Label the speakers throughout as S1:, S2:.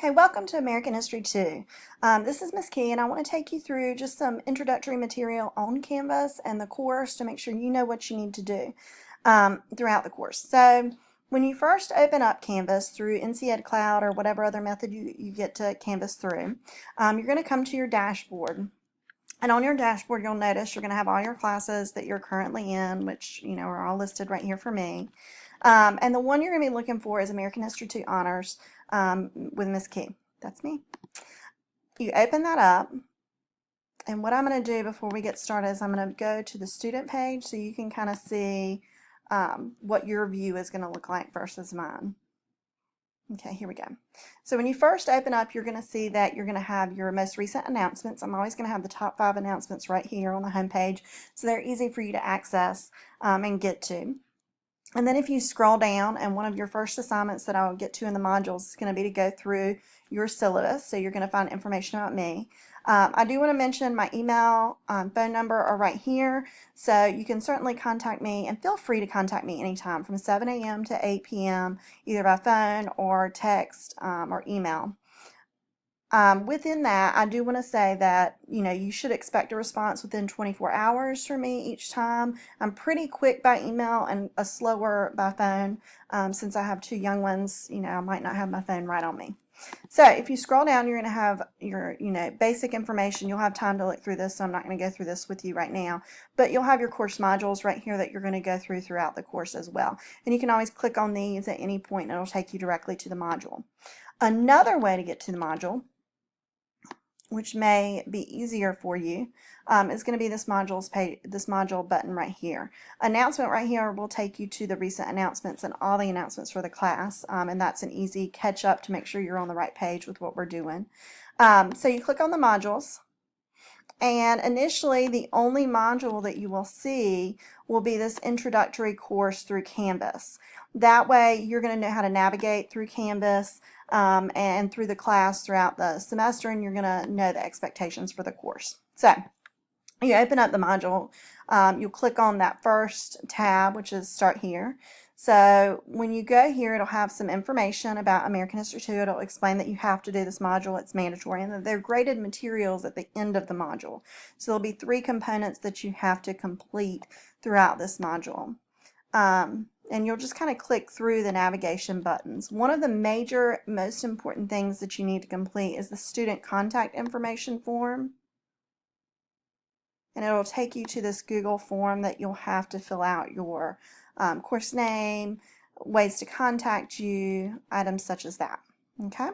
S1: Okay, welcome to American History 2. This is Miss Key, and I want to take you through just some introductory material on Canvas and the course to make sure you know what you need to do throughout the course. So when you first open up Canvas through NC Cloud or whatever other method you get to Canvas through, you're going to come to your dashboard. And on your dashboard, you'll notice you're going to have all your classes that you're currently in, which, are all listed right here for me. And the one you're going to be looking for is American History 2 Honors with Miss Key. That's me. You open that up, and what I'm going to do before we get started is I'm going to go to the student page so you can kind of see what your view is going to look like versus mine. Okay, here we go. So when you first open up, you're going to see that you're going to have your most recent announcements. I'm always going to have the top 5 announcements right here on the home page, so they're easy for you to access and get to. And then if you scroll down, and one of your first assignments that I'll get to in the modules is going to be to go through your syllabus, so you're going to find information about me. I do want to mention my email, phone number are right here, so you can certainly contact me, and feel free to contact me anytime from 7 a.m. to 8 p.m. either by phone or text or email. Within that, I do want to say that, you should expect a response within 24 hours from me each time. I'm pretty quick by email and slower by phone. Since I have 2 young ones, I might not have my phone right on me. So if you scroll down, you're going to have your, basic information. You'll have time to look through this, so I'm not going to go through this with you right now. But you'll have your course modules right here that you're going to go through throughout the course as well. And you can always click on these at any point, and it'll take you directly to the module. Another way to get to the module, which may be easier for you, is going to be this module button right here. Announcement right here will take you to the recent announcements and all the announcements for the class, and that's an easy catch up to make sure you're on the right page with what we're doing. So you click on the modules, and initially the only module that you will see will be this introductory course through Canvas. That way you're going to know how to navigate through Canvas and through the class throughout the semester, and you're going to know the expectations for the course. So you open up the module, you'll click on that first tab, which is Start Here. So when you go here, it'll have some information about American History 2. It'll explain that you have to do this module, it's mandatory, and that they're graded materials at the end of the module. So there'll be 3 components that you have to complete throughout this module. And you'll just kind of click through the navigation buttons. One of the major, most important things that you need to complete is the student contact information form. And it'll take you to this Google form that you'll have to fill out your course name, ways to contact you, items such as that. Okay?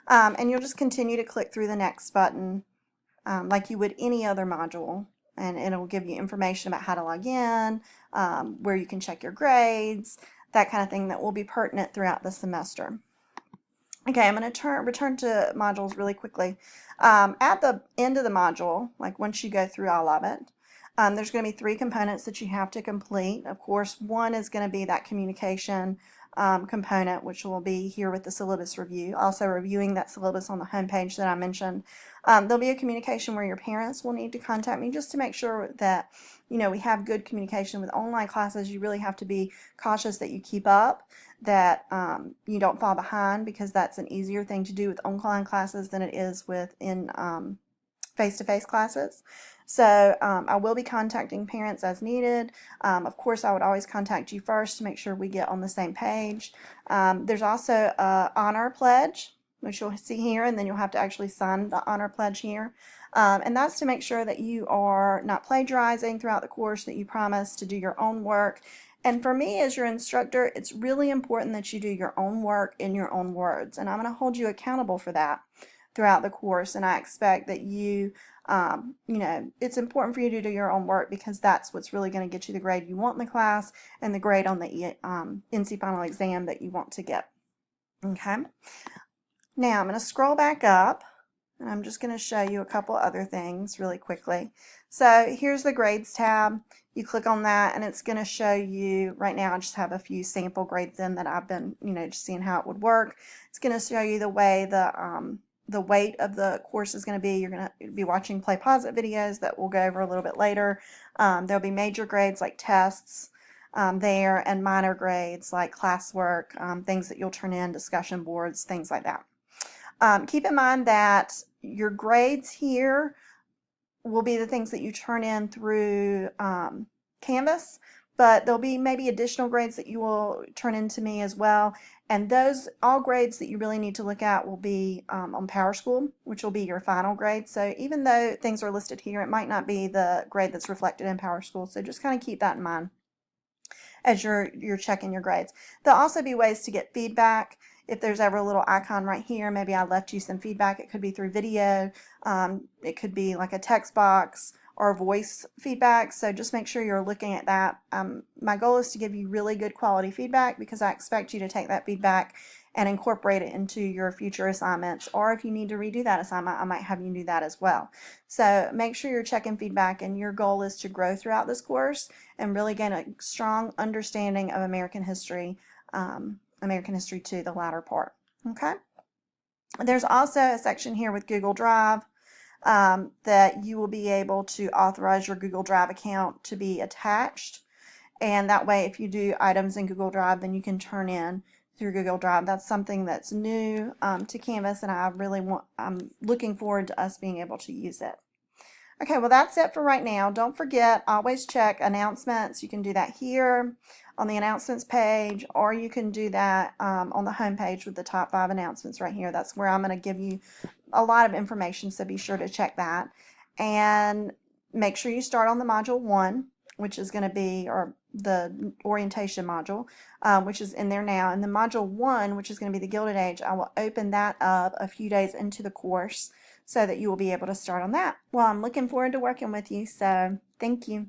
S1: And you'll just continue to click through the next button like you would any other module. And it'll give you information about how to log in, where you can check your grades, that kind of thing that will be pertinent throughout the semester. Okay, I'm going to return to modules really quickly. At the end of the module, like once you go through all of it, there's going to be 3 components that you have to complete. Of course, one is going to be that communication component, which will be here with the syllabus review. Also reviewing that syllabus on the home page that I mentioned. There'll be a communication where your parents will need to contact me just to make sure that we have good communication. With online classes, you really have to be cautious that you keep up, that you don't fall behind, because that's an easier thing to do with online classes than it is with in face-to-face classes. So I will be contacting parents as needed. Of course, I would always contact you first to make sure we get on the same page. There's also an honor pledge, which you'll see here, and then you'll have to actually sign the honor pledge here. And that's to make sure that you are not plagiarizing throughout the course, that you promise to do your own work. And for me as your instructor, it's really important that you do your own work in your own words, and I'm going to hold you accountable for that throughout the course. And I expect that you, it's important for you to do your own work, because that's what's really going to get you the grade you want in the class and the grade on the NC final exam that you want to get. Okay. Now I'm going to scroll back up, and I'm just going to show you a couple other things really quickly. So here's the grades tab. You click on that, and it's going to show you, right now I just have a few sample grades in that I've been, just seeing how it would work. It's going to show you the way the weight of the course is going to be. You're going to be watching Play Pause It videos that we'll go over a little bit later. There'll be major grades like tests, there, and minor grades like classwork, things that you'll turn in, discussion boards, things like that. Keep in mind that your grades here will be the things that you turn in through Canvas, but there'll be maybe additional grades that you will turn in to me as well. And those, all grades that you really need to look at will be on PowerSchool, which will be your final grade. So even though things are listed here, it might not be the grade that's reflected in PowerSchool. So just kind of keep that in mind as you're checking your grades. There'll also be ways to get feedback. If there's ever a little icon right here, maybe I left you some feedback. It could be through video, it could be like a text box or voice feedback. So just make sure you're looking at that. My goal is to give you really good quality feedback, because I expect you to take that feedback and incorporate it into your future assignments. Or if you need to redo that assignment, I might have you do that as well. So make sure you're checking feedback, and your goal is to grow throughout this course and really gain a strong understanding of American history, American History 2, the latter part. Okay. There's also a section here with Google Drive that you will be able to authorize your Google Drive account to be attached. And that way, if you do items in Google Drive, then you can turn in through Google Drive. That's something that's new to Canvas, and I'm looking forward to us being able to use it. Okay, well, that's it for right now. Don't forget, always check announcements. You can do that here on the announcements page, or you can do that on the home page with the top 5 announcements right here. That's where I'm going to give you a lot of information, so be sure to check that. And make sure you start on the module 1, which is going to be, or the orientation module, which is in there now. And the module 1, which is going to be the Gilded Age, I will open that up a few days into the course so that you will be able to start on that. Well, I'm looking forward to working with you, so thank you.